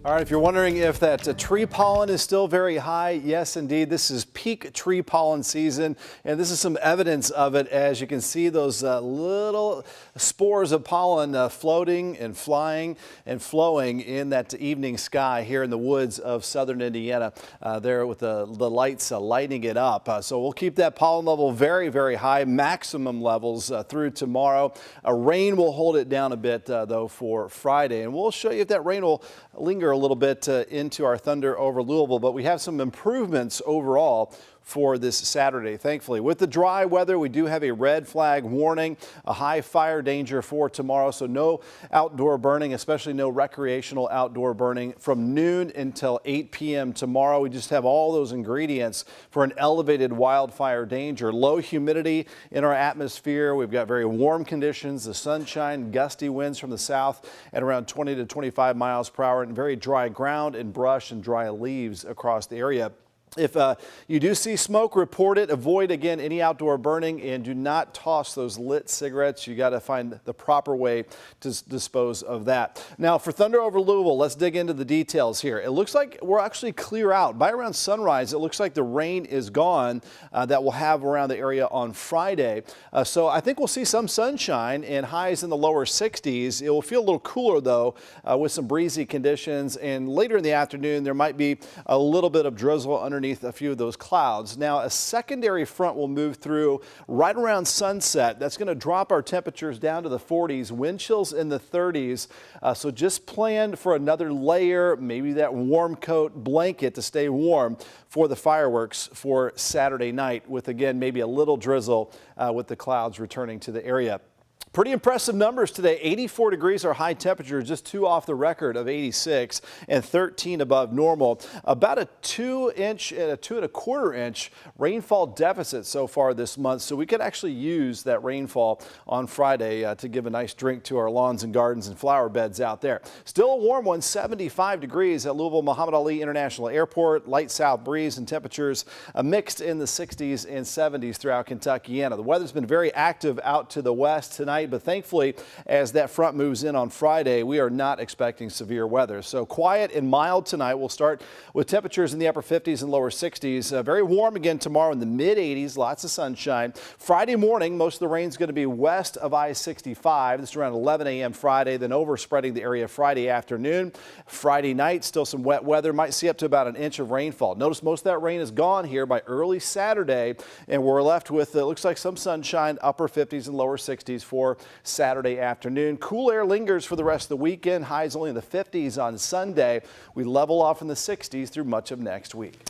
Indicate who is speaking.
Speaker 1: All right, if you're wondering if that tree pollen is still very high, yes, indeed. This is peak tree pollen season, and this is some evidence of it. As you can see, those little spores of pollen floating and flying and flowing in that evening sky here in the woods of southern Indiana, there with the lights lighting it up. So we'll keep that pollen level very, very high, maximum levels through tomorrow. Rain will hold it down a bit, though, for Friday, and we'll show you if that rain will linger a little bit into our Thunder over Louisville, but we have some improvements overall for this Saturday, thankfully. With the dry weather, we do have a red flag warning, a high fire danger for tomorrow, so no outdoor burning, especially no recreational outdoor burning from noon until 8 p.m. tomorrow. We just have all those ingredients for an elevated wildfire danger. Low humidity in our atmosphere. We've got very warm conditions, the sunshine, gusty winds from the south at around 20 to 25 miles per hour, and very dry ground and brush and dry leaves across the area. If you do see smoke, report it. Avoid, again, any outdoor burning, and do not toss those lit cigarettes. You got to find the proper way to dispose of that. Now, for Thunder over Louisville, let's dig into the details here. It looks like we're actually clear out. By around sunrise, it looks like the rain is gone that we'll have around the area on Friday. So I think we'll see some sunshine and highs in the lower 60s. It will feel a little cooler, though, with some breezy conditions. And later in the afternoon, there might be a little bit of drizzle underneath a few of those clouds. Now, a secondary front will move through right around sunset. That's going to drop our temperatures down to the 40s, wind chills in the 30s. So just plan for another layer, maybe that warm coat blanket to stay warm for the fireworks for Saturday night, with, again, maybe a little drizzle with the clouds returning to the area. Pretty impressive numbers today. 84 degrees our high temperature, just 2 off the record of 86, and 13 above normal. About a 2-inch and a 2¼ inch rainfall deficit so far this month, so we could actually use that rainfall on Friday to give a nice drink to our lawns and gardens and flower beds out there. Still a warm one, 75 degrees at Louisville Muhammad Ali International Airport. Light south breeze and temperatures mixed in the 60s and 70s throughout Kentuckiana. The weather's been very active out to the west tonight, but thankfully, as that front moves in on Friday, we are not expecting severe weather. So quiet and mild tonight. We'll start with temperatures in the upper 50s and lower 60s. Very warm again tomorrow in the mid 80s, lots of sunshine. Friday morning, most of the rain is going to be west of I-65. This is around 11 a.m. Friday, then overspreading the area Friday afternoon. Friday night, still some wet weather. Might see up to about an inch of rainfall. Notice most of that rain is gone here by early Saturday, and we're left with, it looks like, some sunshine, upper 50s and lower 60s for Saturday afternoon. Cool air lingers for the rest of the weekend. Highs only in the 50s on Sunday. We level off in the 60s through much of next week.